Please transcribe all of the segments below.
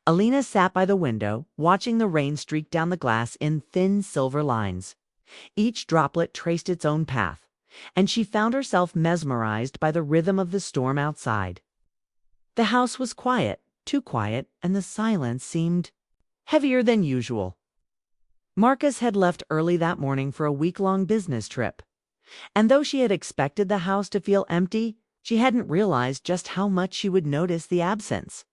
Alina sat by the window, watching the rain streak down the glass in thin silver lines. Each droplet traced its own path, and she found herself mesmerized by the rhythm of the storm outside. The house was quiet, too quiet, and the silence seemed heavier than usual. Marcus had left early that morning for a week-long business trip, and though she had expected the house to feel empty, she hadn't realized just how much she would notice the absence.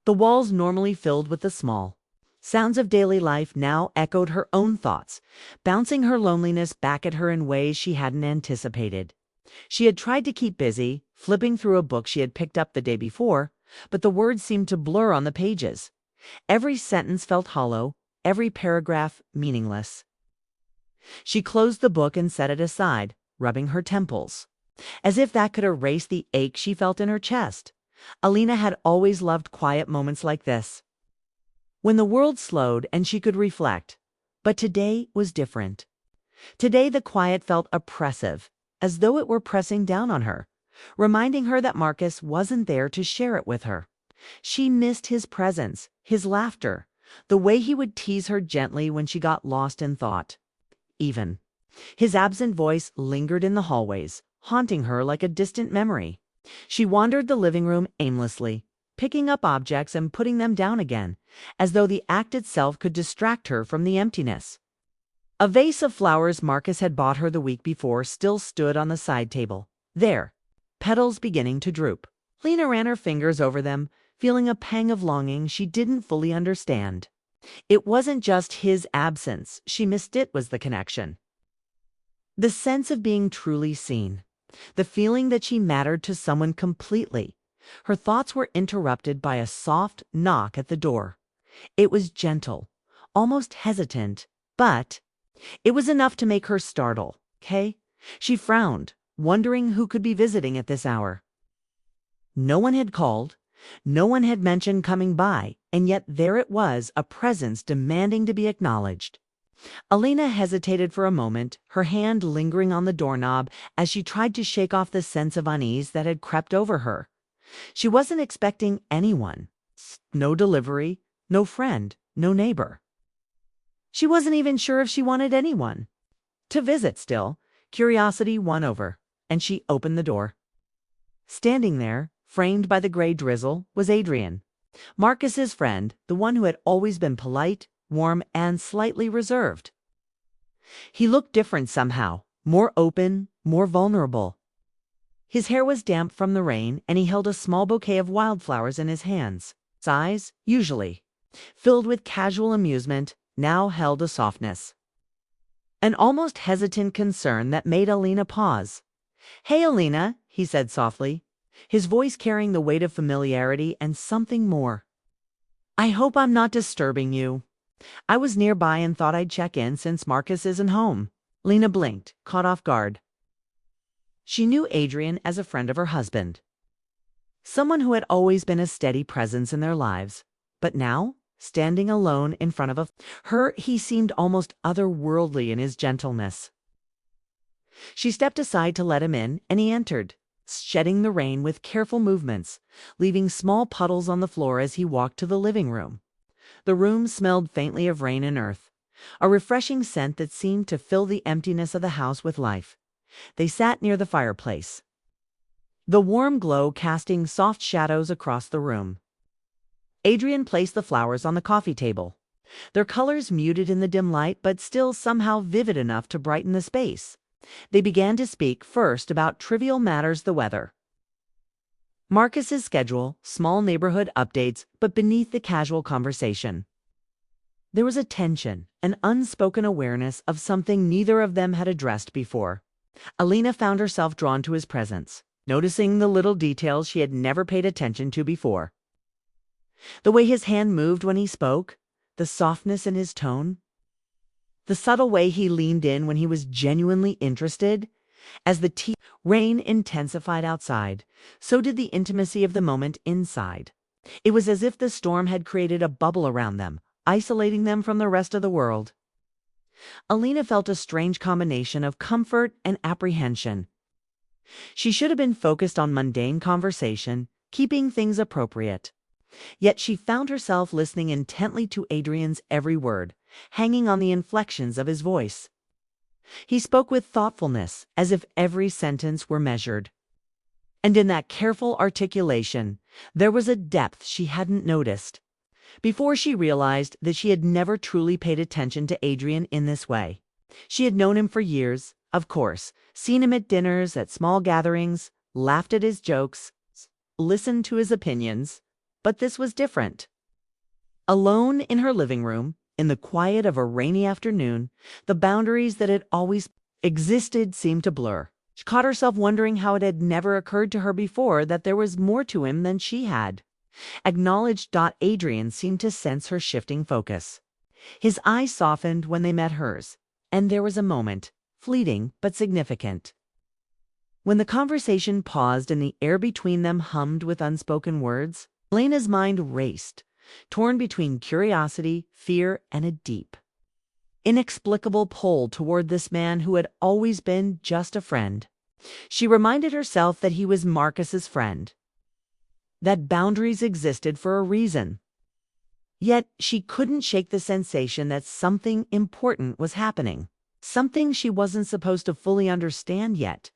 The walls normally filled with the small sounds of daily life now echoed her own thoughts, bouncing her loneliness back at her in ways she hadn't anticipated. She had tried to keep busy, flipping through a book she had picked up the day before, but the words seemed to blur on the pages. Every sentence felt hollow, every paragraph meaningless. She closed the book and set it aside, rubbing her temples, as if that could erase the ache she felt in her chest. Alina had always loved quiet moments like this, when the world slowed and she could reflect. But today was different. Today the quiet felt oppressive, as though it were pressing down on her, reminding her that Marcus wasn't there to share it with her. She missed his presence, his laughter, the way he would tease her gently when she got lost in thought. Even his absent voice lingered in the hallways, haunting her like a distant memory. She wandered the living room aimlessly, picking up objects and putting them down again, as though the act itself could distract her from the emptiness. A vase of flowers Marcus had bought her the week before still stood on the side table, there, petals beginning to droop. Lena ran her fingers over them, feeling a pang of longing she didn't fully understand. It wasn't just his absence she missed, it was the connection. The sense of being truly seen. The feeling that she mattered to someone completely. Her thoughts were interrupted by a soft knock at the door. It was gentle, almost hesitant, but it was enough to make her startle. She frowned, wondering who could be visiting at this hour. No one had called, no one had mentioned coming by, and yet there it was, a presence demanding to be acknowledged. Alina hesitated for a moment, her hand lingering on the doorknob as she tried to shake off the sense of unease that had crept over her. She wasn't expecting anyone. No delivery, no friend, no neighbor. She wasn't even sure if she wanted anyone to visit still. Curiosity won over, and she opened the door. Standing there, framed by the gray drizzle, was Adrian, Marcus's friend, the one who had always been polite, warm, and slightly reserved. He looked different somehow, more open, more vulnerable. His hair was damp from the rain, and he held a small bouquet of wildflowers in his hands. His eyes, usually filled with casual amusement, now held a softness, an almost hesitant concern that made Alina pause. "Hey, Alina," he said softly, his voice carrying the weight of familiarity and something more. "I hope I'm not disturbing you. I was nearby and thought I'd check in since Marcus isn't home." Lena blinked, caught off guard. She knew Adrian as a friend of her husband, someone who had always been a steady presence in their lives. But now, standing alone in front of her, he seemed almost otherworldly in his gentleness. She stepped aside to let him in, and he entered, shedding the rain with careful movements, leaving small puddles on the floor as he walked to the living room. The room smelled faintly of rain and earth, a refreshing scent that seemed to fill the emptiness of the house with life. They sat near the fireplace, the warm glow casting soft shadows across the room. Adrian placed the flowers on the coffee table, their colors muted in the dim light but still somehow vivid enough to brighten the space. They began to speak first about trivial matters, the weather, Marcus's schedule, small neighborhood updates, but beneath the casual conversation, there was a tension, an unspoken awareness of something neither of them had addressed before. Alina found herself drawn to his presence, noticing the little details she had never paid attention to before. The way his hand moved when he spoke, the softness in his tone, the subtle way he leaned in when he was genuinely interested. As the rain intensified outside, so did the intimacy of the moment inside. It was as if the storm had created a bubble around them, isolating them from the rest of the world. Alina felt a strange combination of comfort and apprehension. She should have been focused on mundane conversation, keeping things appropriate. Yet she found herself listening intently to Adrian's every word, hanging on the inflections of his voice. He spoke with thoughtfulness, as if every sentence were measured. And in that careful articulation, there was a depth she hadn't noticed. Before she realized that she had never truly paid attention to Adrian in this way. She had known him for years, of course, seen him at dinners, at small gatherings, laughed at his jokes, listened to his opinions, but this was different. Alone in her living room, in the quiet of a rainy afternoon, the boundaries that had always existed seemed to blur. She caught herself wondering how it had never occurred to her before that there was more to him than she had. Acknowledged. Adrian seemed to sense her shifting focus. His eyes softened when they met hers, and there was a moment, fleeting but significant. When the conversation paused and the air between them hummed with unspoken words, Elena's mind raced, torn between curiosity, fear, and a deep, inexplicable pull toward this man who had always been just a friend. She reminded herself that he was Marcus's friend, that boundaries existed for a reason. Yet she couldn't shake the sensation that something important was happening, something she wasn't supposed to fully understand yet.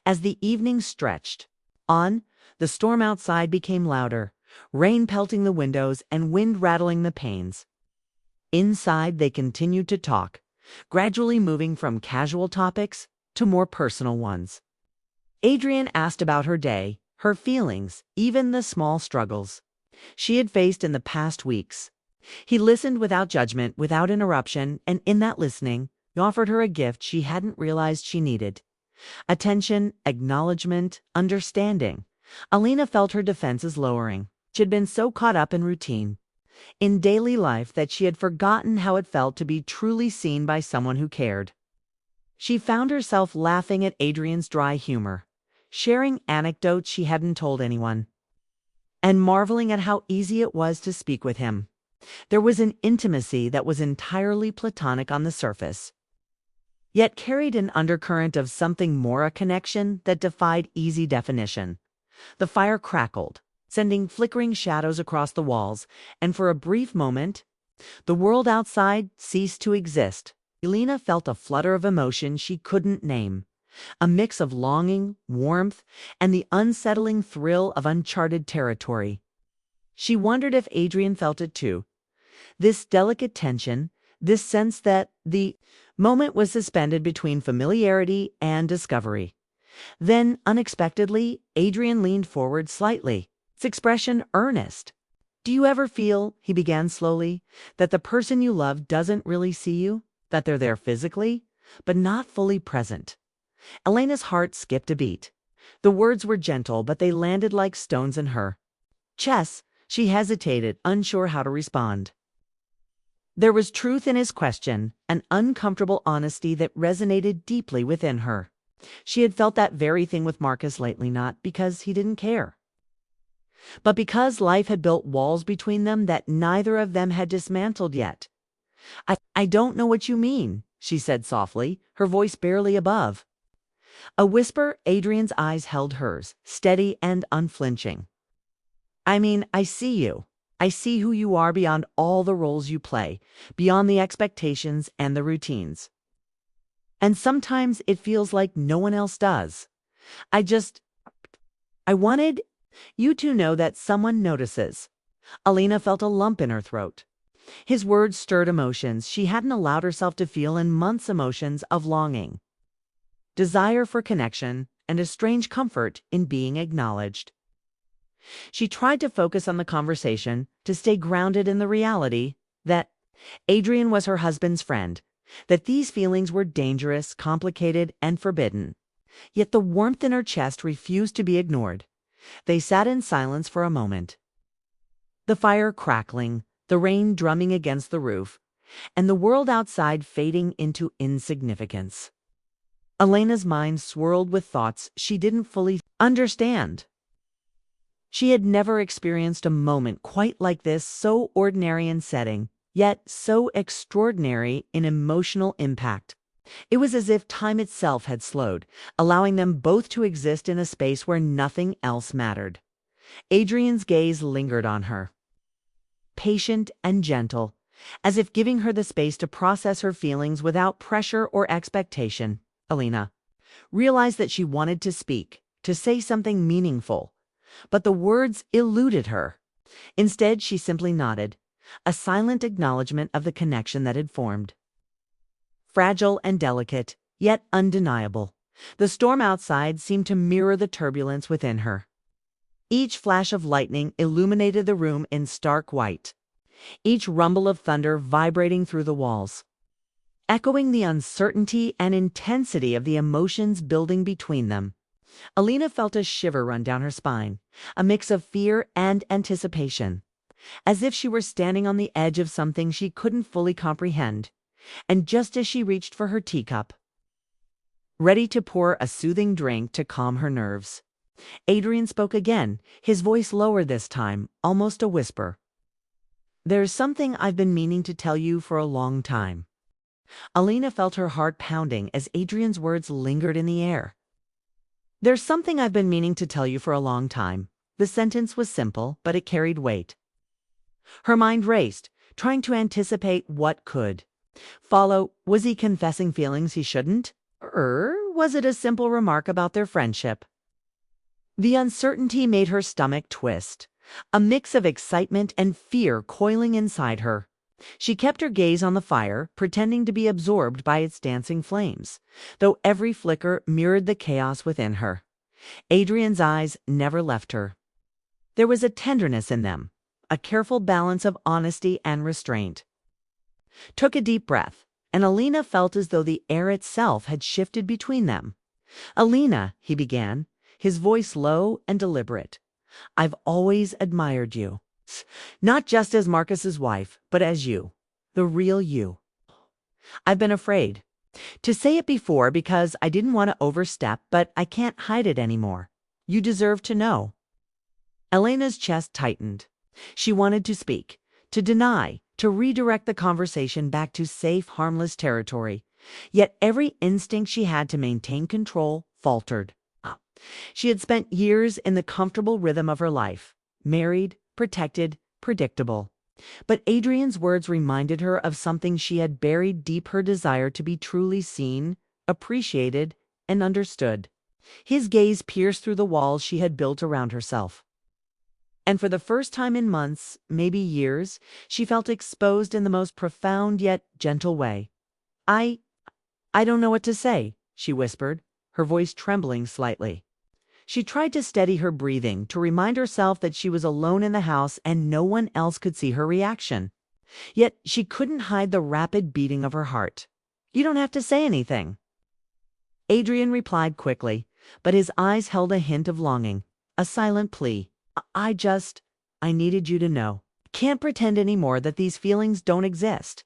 As the evening stretched on, the storm outside became louder, rain pelting the windows and wind rattling the panes. Inside, they continued to talk, gradually moving from casual topics to more personal ones. Adrian asked about her day, her feelings, even the small struggles she had faced in the past weeks. He listened without judgment, without interruption, and in that listening, he offered her a gift she hadn't realized she needed. Attention, acknowledgement, understanding. Elena felt her defenses lowering. She had been so caught up in routine, in daily life, that she had forgotten how it felt to be truly seen by someone who cared. She found herself laughing at Adrian's dry humor, sharing anecdotes she hadn't told anyone, and marveling at how easy it was to speak with him. There was an intimacy that was entirely platonic on the surface, yet carried an undercurrent of something more, a connection that defied easy definition. The fire crackled, sending flickering shadows across the walls, and for a brief moment, the world outside ceased to exist. Elena felt a flutter of emotion she couldn't name, a mix of longing, warmth, and the unsettling thrill of uncharted territory. She wondered if Adrian felt it too. This delicate tension, this sense that the moment was suspended between familiarity and discovery. Then, unexpectedly, Adrian leaned forward slightly, its expression earnest. "Do you ever feel," he began slowly, "that the person you love doesn't really see you? That they're there physically, but not fully present?" Elena's heart skipped a beat. The words were gentle, but they landed like stones in her chest. She hesitated, unsure how to respond. There was truth in his question, an uncomfortable honesty that resonated deeply within her. She had felt that very thing with Marcus lately, not because he didn't care, but because life had built walls between them that neither of them had dismantled yet. I don't know what you mean," she said softly, her voice barely above a whisper. Adrian's eyes held hers, steady and unflinching. "I mean, I see you. I see who you are beyond all the roles you play, beyond the expectations and the routines. And sometimes it feels like no one else does. I wanted you to know that someone notices." Elena felt a lump in her throat. His words stirred emotions she hadn't allowed herself to feel in months, emotions of longing, desire for connection, and a strange comfort in being acknowledged. She tried to focus on the conversation, to stay grounded in the reality that Adrian was her husband's friend, that these feelings were dangerous, complicated, and forbidden. Yet the warmth in her chest refused to be ignored. They sat in silence for a moment, the fire crackling, the rain drumming against the roof, and the world outside fading into insignificance. Elena's mind swirled with thoughts she didn't fully understand. She had never experienced a moment quite like this, so ordinary in setting, yet so extraordinary in emotional impact. It was as if time itself had slowed, allowing them both to exist in a space where nothing else mattered. Adrian's gaze lingered on her, patient and gentle, as if giving her the space to process her feelings without pressure or expectation. Alina realized that she wanted to speak, to say something meaningful, but the words eluded her. Instead, she simply nodded, a silent acknowledgement of the connection that had formed. Fragile and delicate, yet undeniable, the storm outside seemed to mirror the turbulence within her. Each flash of lightning illuminated the room in stark white, each rumble of thunder vibrating through the walls, echoing the uncertainty and intensity of the emotions building between them. Alina felt a shiver run down her spine, a mix of fear and anticipation, as if she were standing on the edge of something she couldn't fully comprehend. And just as she reached for her teacup, ready to pour a soothing drink to calm her nerves, Adrian spoke again, his voice lower this time, almost a whisper. "There's something I've been meaning to tell you for a long time." Alina felt her heart pounding as Adrian's words lingered in the air. "There's something I've been meaning to tell you for a long time." The sentence was simple, but it carried weight. Her mind raced, trying to anticipate what could follow. Was he confessing feelings he shouldn't? Or was it a simple remark about their friendship? The uncertainty made her stomach twist, a mix of excitement and fear coiling inside her. She kept her gaze on the fire, pretending to be absorbed by its dancing flames, though every flicker mirrored the chaos within her. Adrian's eyes never left her. There was a tenderness in them, a careful balance of honesty and restraint. Took a deep breath, and Alina felt as though the air itself had shifted between them. "Alina," he began, his voice low and deliberate, "I've always admired you. Not just as Marcus's wife, but as you, the real you. I've been afraid to say it before because I didn't want to overstep, but I can't hide it anymore. You deserve to know." Elena's chest tightened. She wanted to speak, to deny, to redirect the conversation back to safe, harmless territory. Yet every instinct she had to maintain control faltered. She had spent years in the comfortable rhythm of her life, married, protected, predictable. But Adrian's words reminded her of something she had buried deep: her desire to be truly seen, appreciated, and understood. His gaze pierced through the walls she had built around herself. And for the first time in months, maybe years, she felt exposed in the most profound yet gentle way. I don't know what to say," she whispered, her voice trembling slightly. She tried to steady her breathing, to remind herself that she was alone in the house and no one else could see her reaction. Yet she couldn't hide the rapid beating of her heart. "You don't have to say anything," Adrian replied quickly, but his eyes held a hint of longing, a silent plea. I needed you to know. Can't pretend anymore that these feelings don't exist."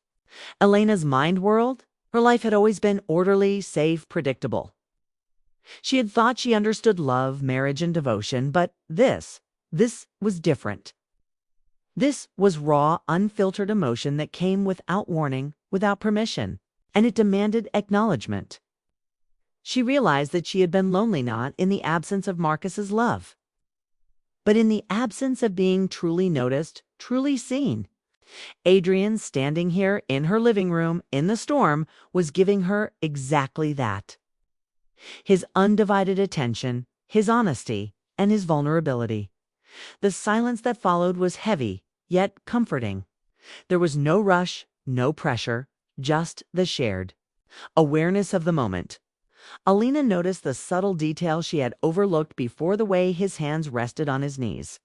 Elena's mind whirled. Her life had always been orderly, safe, predictable. She had thought she understood love, marriage, and devotion, but this was different. This was raw, unfiltered emotion that came without warning, without permission, and it demanded acknowledgement. She realized that she had been lonely not in the absence of Marcus's love, but in the absence of being truly noticed, truly seen. Adrian, standing here in her living room in the storm, was giving her exactly that. His undivided attention, his honesty, and his vulnerability. The silence that followed was heavy, yet comforting. There was no rush, no pressure, just the shared awareness of the moment. Alina noticed the subtle detail she had overlooked before: the way his hands rested on his knees,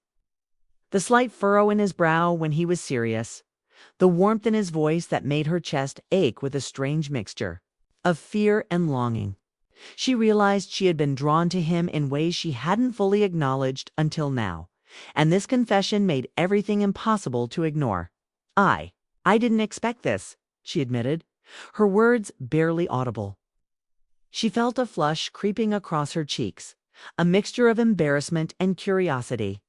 the slight furrow in his brow when he was serious, the warmth in his voice that made her chest ache with a strange mixture of fear and longing. She realized she had been drawn to him in ways she hadn't fully acknowledged until now, and this confession made everything impossible to ignore. I didn't expect this," she admitted, her words barely audible. She felt a flush creeping across her cheeks, a mixture of embarrassment and curiosity.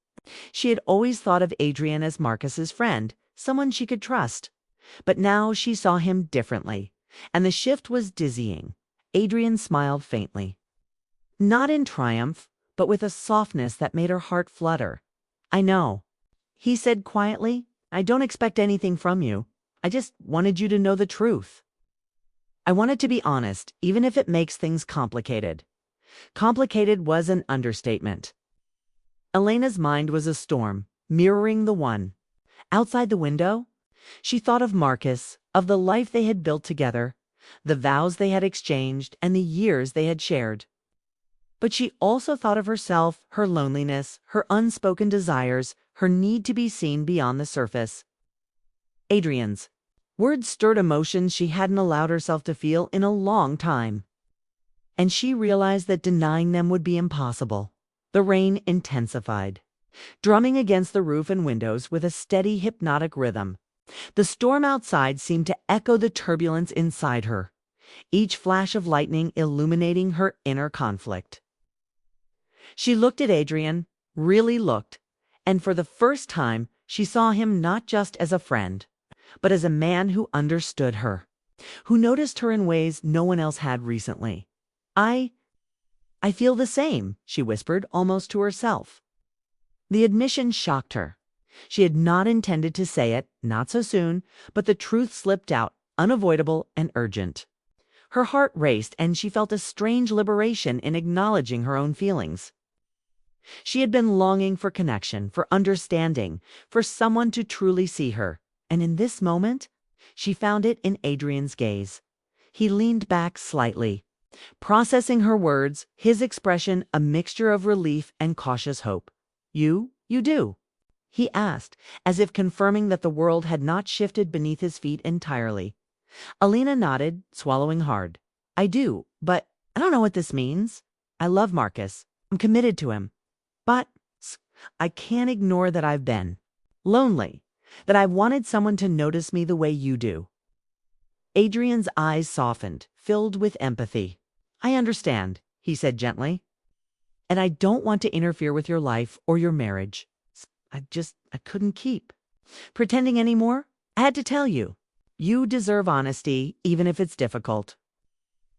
She had always thought of Adrian as Marcus's friend, someone she could trust. But now she saw him differently, and the shift was dizzying. Adrian smiled faintly. Not in triumph, but with a softness that made her heart flutter. "I know," he said quietly. I don't expect anything from you. I just wanted you to know the truth. I wanted to be honest, even if it makes things complicated. Complicated was an understatement. Elena's mind was a storm, mirroring the one. Outside the window, she thought of Marcus, of the life they had built together, the vows they had exchanged, and the years they had shared. But she also thought of herself, her loneliness, her unspoken desires, her need to be seen beyond the surface. Adrian's words stirred emotions she hadn't allowed herself to feel in a long time. And she realized that denying them would be impossible. The rain intensified, drumming against the roof and windows with a steady, hypnotic rhythm. The storm outside seemed to echo the turbulence inside her, each flash of lightning illuminating her inner conflict. She looked at Adrian, really looked, and for the first time she saw him not just as a friend, but as a man who understood her, who noticed her in ways no one else had recently. I feel the same, she whispered, almost to herself. The admission shocked her. She had not intended to say it, not so soon, but the truth slipped out, unavoidable and urgent. Her heart raced, and she felt a strange liberation in acknowledging her own feelings. She had been longing for connection, for understanding, for someone to truly see her, and in this moment, she found it in Adrian's gaze. He leaned back slightly, processing her words, his expression a mixture of relief and cautious hope. You do?" he asked, as if confirming that the world had not shifted beneath his feet entirely. Alina nodded, swallowing hard. "I do, but I don't know what this means. I love Marcus. I'm committed to him. But I can't ignore that I've been lonely, that I've wanted someone to notice me the way you do." Adrian's eyes softened, filled with empathy. "I understand," he said gently. "And I don't want to interfere with your life or your marriage. I couldn't keep pretending anymore. I had to tell you. You deserve honesty, even if it's difficult."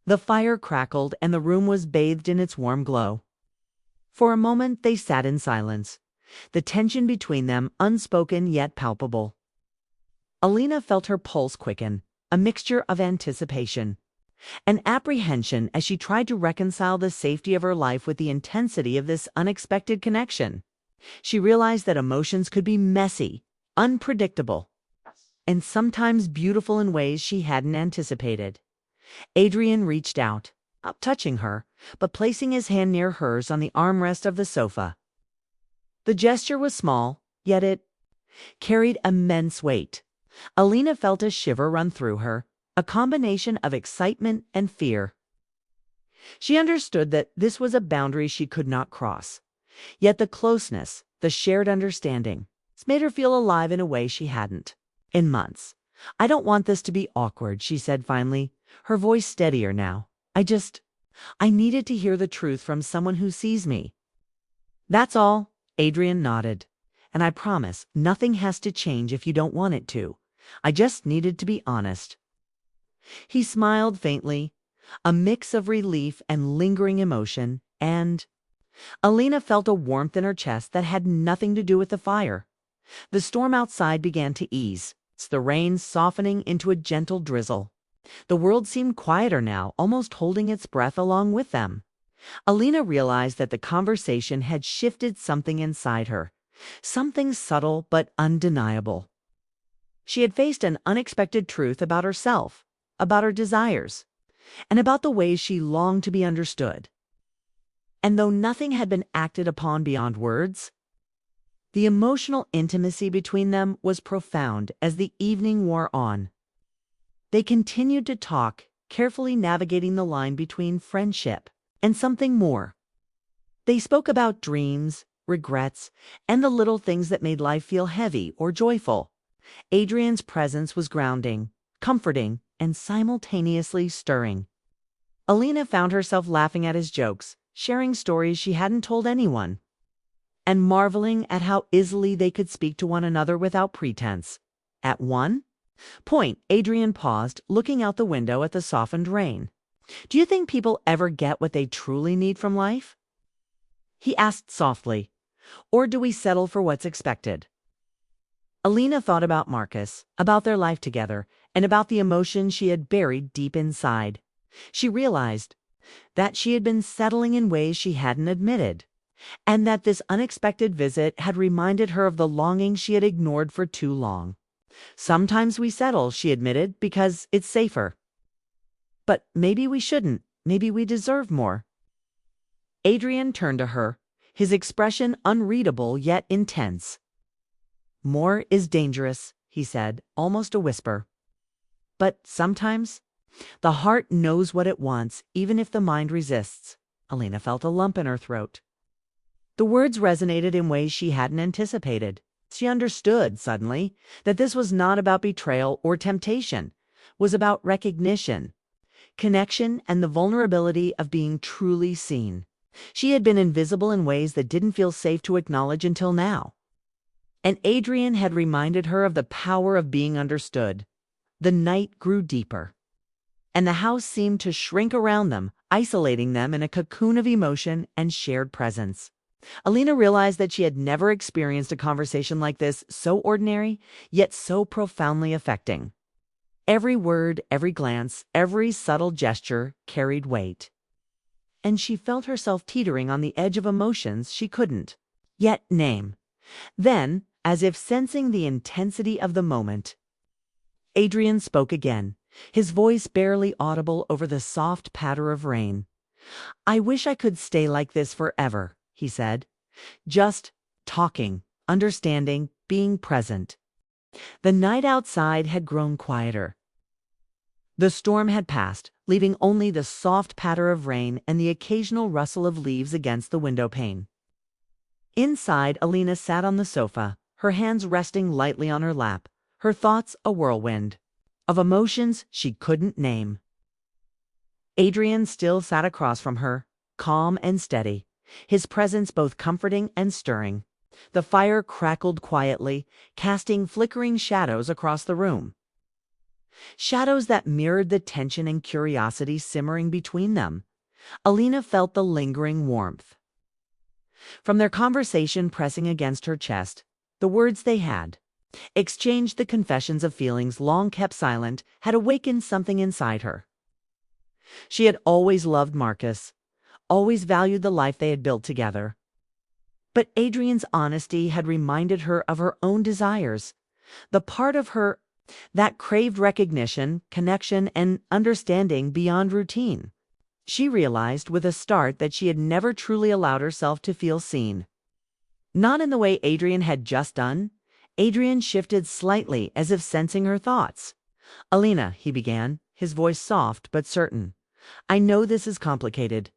The fire crackled and the room was bathed in its warm glow. For a moment they sat in silence, the tension between them unspoken yet palpable. Alina felt her pulse quicken, a mixture of anticipation and apprehension as she tried to reconcile the safety of her life with the intensity of this unexpected connection. She realized that emotions could be messy, unpredictable, and sometimes beautiful in ways she hadn't anticipated. Adrian reached out, not touching her, but placing his hand near hers on the armrest of the sofa. The gesture was small, yet it carried immense weight. Alina felt a shiver run through her, a combination of excitement and fear. She understood that this was a boundary she could not cross. Yet the closeness, the shared understanding, made her feel alive in a way she hadn't in months. "I don't want this to be awkward," she said finally, her voice steadier now. I needed to hear the truth from someone who sees me." "That's all," Adrian nodded. "And I promise nothing has to change if you don't want it to. I just needed to be honest." He smiled faintly, a mix of relief and lingering emotion, and Alina felt a warmth in her chest that had nothing to do with the fire. The storm outside began to ease, the rain softening into a gentle drizzle. The world seemed quieter now, almost holding its breath along with them. Alina realized that the conversation had shifted something inside her, something subtle but undeniable. She had faced an unexpected truth about herself, about her desires, and about the ways she longed to be understood. And though nothing had been acted upon beyond words, the emotional intimacy between them was profound as the evening wore on. They continued to talk, carefully navigating the line between friendship and something more. They spoke about dreams, regrets, and the little things that made life feel heavy or joyful. Adrian's presence was grounding, comforting, and simultaneously stirring. Alina found herself laughing at his jokes, sharing stories she hadn't told anyone, and marveling at how easily they could speak to one another without pretense. At one point, Adrian paused, looking out the window at the softened rain. "Do you think people ever get what they truly need from life?" he asked softly. "Or do we settle for what's expected?" Alina thought about Marcus, about their life together, and about the emotions she had buried deep inside. She realized that she had been settling in ways she hadn't admitted, and that this unexpected visit had reminded her of the longing she had ignored for too long. Sometimes we settle, she admitted, because it's safer. But maybe we shouldn't. Maybe we deserve more. Adrian turned to her, his expression unreadable yet intense. More is dangerous, he said, almost a whisper. But sometimes the heart knows what it wants, even if the mind resists. Alina felt a lump in her throat. The words resonated in ways she hadn't anticipated. She understood, suddenly, that this was not about betrayal or temptation, was about recognition, connection, and the vulnerability of being truly seen. She had been invisible in ways that didn't feel safe to acknowledge until now. And Adrian had reminded her of the power of being understood. The night grew deeper, and the house seemed to shrink around them, isolating them in a cocoon of emotion and shared presence. Alina realized that she had never experienced a conversation like this, so ordinary, yet so profoundly affecting. Every word, every glance, every subtle gesture carried weight. And she felt herself teetering on the edge of emotions she couldn't yet name. Then, as if sensing the intensity of the moment, Adrian spoke again, his voice barely audible over the soft patter of rain. "I wish I could stay like this forever," he said. "Just talking, understanding, being present." The night outside had grown quieter. The storm had passed, leaving only the soft patter of rain and the occasional rustle of leaves against the window pane. Inside, Alina sat on the sofa, her hands resting lightly on her lap, her thoughts a whirlwind of emotions she couldn't name. Adrian still sat across from her, calm and steady, his presence both comforting and stirring. The fire crackled quietly, casting flickering shadows across the room. Shadows that mirrored the tension and curiosity simmering between them. Alina felt the lingering warmth from their conversation pressing against her chest. The words they had exchanged, the confessions of feelings long kept silent, had awakened something inside her. She had always loved Marcus, always valued the life they had built together. But Adrian's honesty had reminded her of her own desires, the part of her that craved recognition, connection, and understanding beyond routine. She realized with a start that she had never truly allowed herself to feel seen. Not in the way Adrian had just done. Adrian shifted slightly, as if sensing her thoughts. "Alina," he began, his voice soft but certain, "I know this is complicated.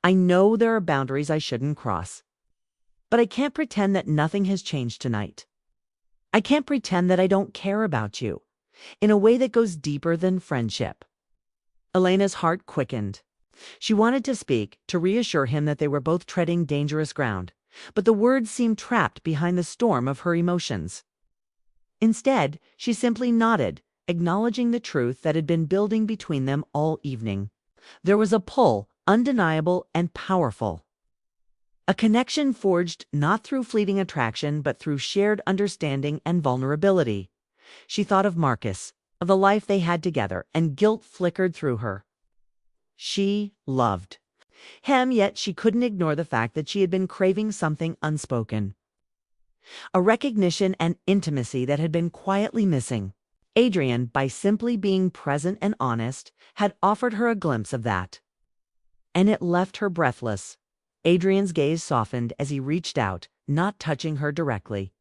I know there are boundaries I shouldn't cross. But I can't pretend that nothing has changed tonight. I can't pretend that I don't care about you, in a way that goes deeper than friendship." Elena's heart quickened. She wanted to speak, to reassure him that they were both treading dangerous ground, but the words seemed trapped behind the storm of her emotions. Instead, she simply nodded, acknowledging the truth that had been building between them all evening. There was a pull, undeniable and powerful. A connection forged not through fleeting attraction, but through shared understanding and vulnerability. She thought of Marcus, of the life they had together, and guilt flickered through her. She loved him, yet she couldn't ignore the fact that she had been craving something unspoken. A recognition and intimacy that had been quietly missing. Adrian, by simply being present and honest, had offered her a glimpse of that. And it left her breathless. Adrian's gaze softened as he reached out, not touching her directly,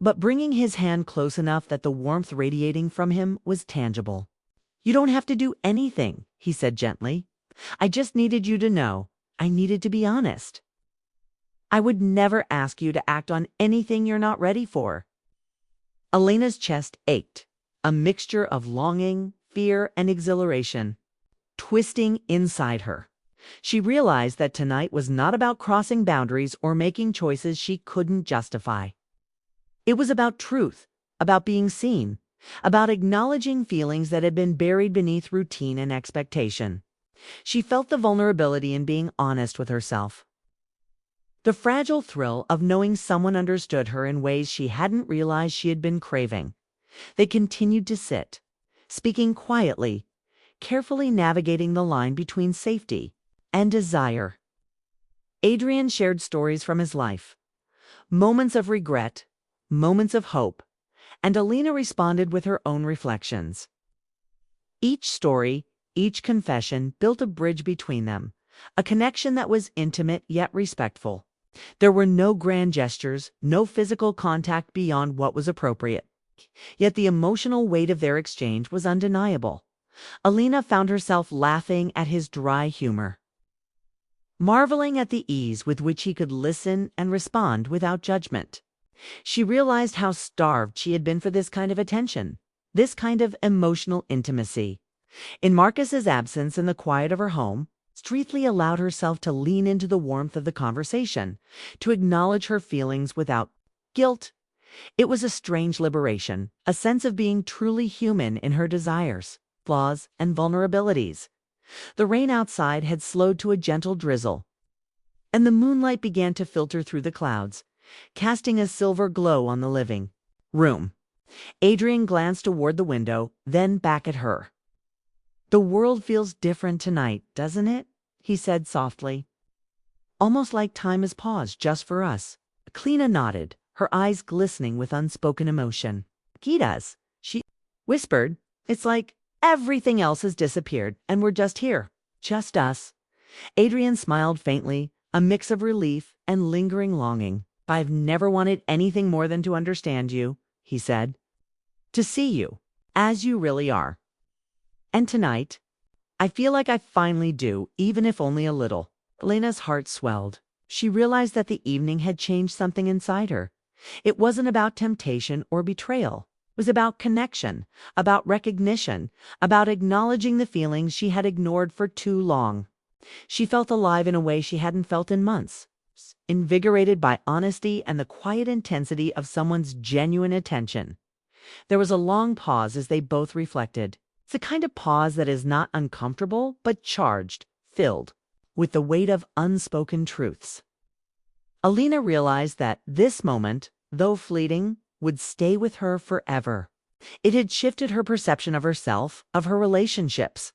but bringing his hand close enough that the warmth radiating from him was tangible. "You don't have to do anything," he said gently. "I just needed you to know. I needed to be honest. I would never ask you to act on anything you're not ready for." Elena's chest ached, a mixture of longing, fear, and exhilaration, twisting inside her. She realized that tonight was not about crossing boundaries or making choices she couldn't justify. It was about truth, about being seen, about acknowledging feelings that had been buried beneath routine and expectation. She felt the vulnerability in being honest with herself. The fragile thrill of knowing someone understood her in ways she hadn't realized she had been craving. They continued to sit, speaking quietly, carefully navigating the line between safety and desire. Adrian shared stories from his life, moments of regret, moments of hope, and Alina responded with her own reflections. Each story, each confession built a bridge between them, a connection that was intimate yet respectful. There were no grand gestures, no physical contact beyond what was appropriate. Yet the emotional weight of their exchange was undeniable. Alina found herself laughing at his dry humor, marveling at the ease with which he could listen and respond without judgment. She realized how starved she had been for this kind of attention, this kind of emotional intimacy. In Marcus's absence in the quiet of her home, Streethley allowed herself to lean into the warmth of the conversation, to acknowledge her feelings without guilt. It was a strange liberation, a sense of being truly human in her desires, flaws, and vulnerabilities. The rain outside had slowed to a gentle drizzle, and the moonlight began to filter through the clouds, casting a silver glow on the living room. Adrian glanced toward the window, then back at her. "The world feels different tonight, doesn't it?" he said softly. "Almost like time has paused just for us." Kleena nodded, her eyes glistening with unspoken emotion. "He does," she whispered. "It's like everything else has disappeared, and we're just here. Just us." Adrian smiled faintly, a mix of relief and lingering longing. "I've never wanted anything more than to understand you," he said. "To see you, as you really are. And tonight, I feel like I finally do, even if only a little." Elena's heart swelled. She realized that the evening had changed something inside her. It wasn't about temptation or betrayal. It was about connection, about recognition, about acknowledging the feelings she had ignored for too long. She felt alive in a way she hadn't felt in months, invigorated by honesty and the quiet intensity of someone's genuine attention. There was a long pause as they both reflected. It's the kind of pause that is not uncomfortable, but charged, filled with the weight of unspoken truths. Alina realized that this moment, though fleeting, would stay with her forever. It had shifted her perception of herself, of her relationships,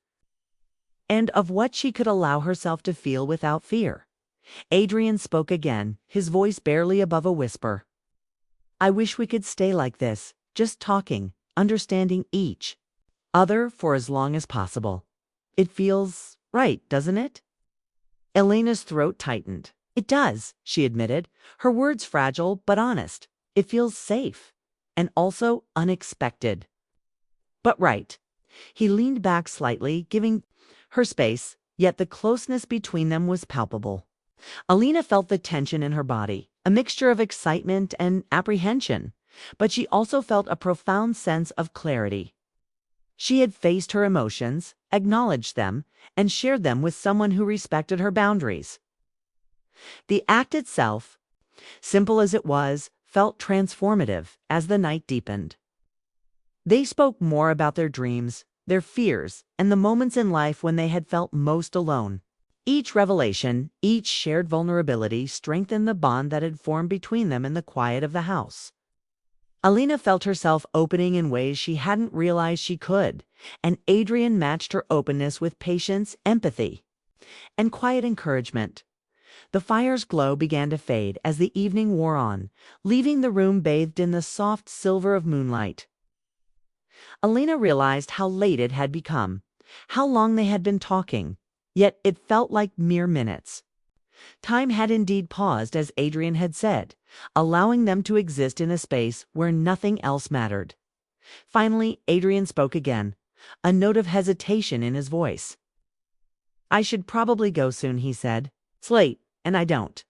and of what she could allow herself to feel without fear. Adrian spoke again, his voice barely above a whisper. "I wish we could stay like this, just talking, understanding each other for as long as possible. It feels right, doesn't it?" Elena's throat tightened. "It does," she admitted, her words fragile but honest. "It feels safe, and also unexpected. But right." He leaned back slightly, giving her space, yet the closeness between them was palpable. Alina felt the tension in her body, a mixture of excitement and apprehension, but she also felt a profound sense of clarity. She had faced her emotions, acknowledged them, and shared them with someone who respected her boundaries. The act itself, simple as it was, felt transformative as the night deepened. They spoke more about their dreams, their fears, and the moments in life when they had felt most alone. Each revelation, each shared vulnerability strengthened the bond that had formed between them in the quiet of the house. Alina felt herself opening in ways she hadn't realized she could, and Adrian matched her openness with patience, empathy, and quiet encouragement. The fire's glow began to fade as the evening wore on, leaving the room bathed in the soft silver of moonlight. Alina realized how late it had become, how long they had been talking, yet it felt like mere minutes. Time had indeed paused, as Adrian had said, allowing them to exist in a space where nothing else mattered. Finally, Adrian spoke again, a note of hesitation in his voice. "I should probably go soon," he said. "It's late, and I don't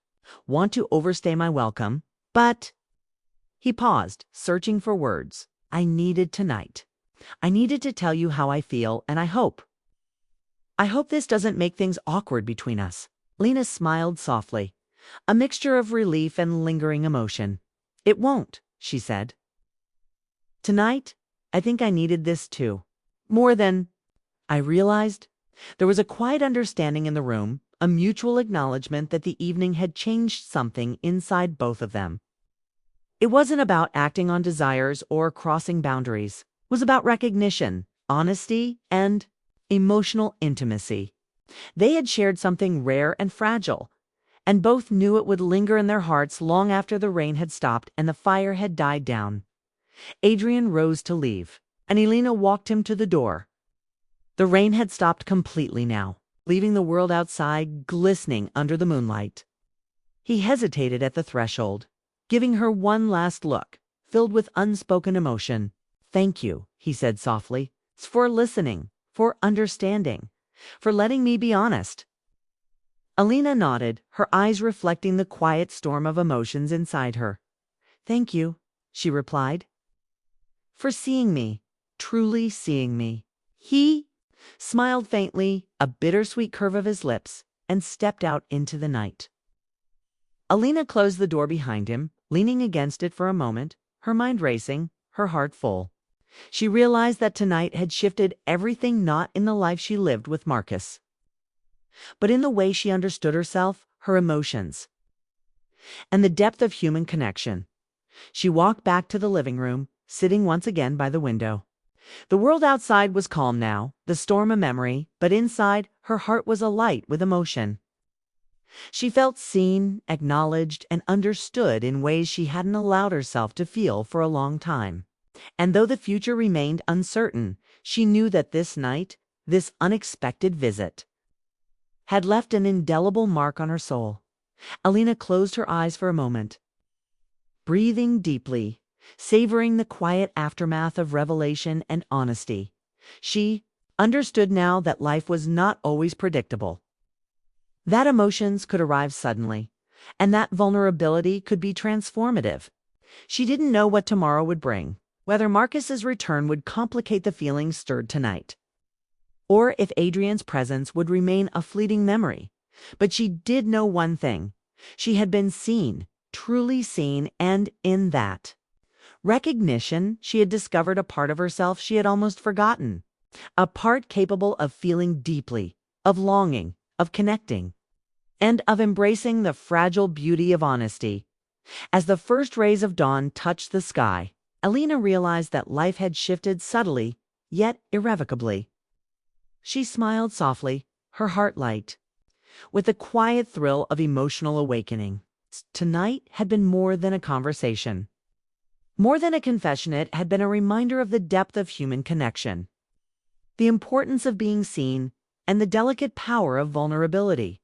want to overstay my welcome, but—" He paused, searching for words. "I needed tonight. I needed to tell you how I feel, and I hope this doesn't make things awkward between us." Lena smiled softly, a mixture of relief and lingering emotion. "It won't," she said. "Tonight, I think I needed this too. More than I realized." There was a quiet understanding in the room, a mutual acknowledgement that the evening had changed something inside both of them. It wasn't about acting on desires or crossing boundaries. It was about recognition, honesty, and emotional intimacy. They had shared something rare and fragile, and both knew it would linger in their hearts long after the rain had stopped and the fire had died down. Adrian rose to leave, and Elena walked him to the door. The rain had stopped completely now, leaving the world outside glistening under the moonlight. He hesitated at the threshold, giving her one last look, filled with unspoken emotion. "Thank you," he said softly, "for listening, for understanding, for letting me be honest." Alina nodded, her eyes reflecting the quiet storm of emotions inside her. "Thank you," she replied, "for seeing me, truly seeing me." He smiled faintly, a bittersweet curve of his lips, and stepped out into the night. Alina closed the door behind him, leaning against it for a moment, her mind racing, her heart full. She realized that tonight had shifted everything, not in the life she lived with Marcus, but in the way she understood herself, her emotions, and the depth of human connection. She walked back to the living room, sitting once again by the window. The world outside was calm now, the storm a memory, but inside, her heart was alight with emotion. She felt seen, acknowledged, and understood in ways she hadn't allowed herself to feel for a long time. And though the future remained uncertain, she knew that this night, this unexpected visit, had left an indelible mark on her soul. Alina closed her eyes for a moment, breathing deeply, savoring the quiet aftermath of revelation and honesty. She understood now that life was not always predictable, that emotions could arrive suddenly, and that vulnerability could be transformative. She didn't know what tomorrow would bring, whether Marcus's return would complicate the feelings stirred tonight, or if Adrian's presence would remain a fleeting memory. But she did know one thing: she had been seen, truly seen, and in that recognition, she had discovered a part of herself she had almost forgotten, a part capable of feeling deeply, of longing, of connecting, and of embracing the fragile beauty of honesty. As the first rays of dawn touched the sky, Alina realized that life had shifted subtly, yet irrevocably. She smiled softly, her heart light, with a quiet thrill of emotional awakening. Tonight had been more than a conversation. More than a confession, it had been a reminder of the depth of human connection, the importance of being seen, and the delicate power of vulnerability.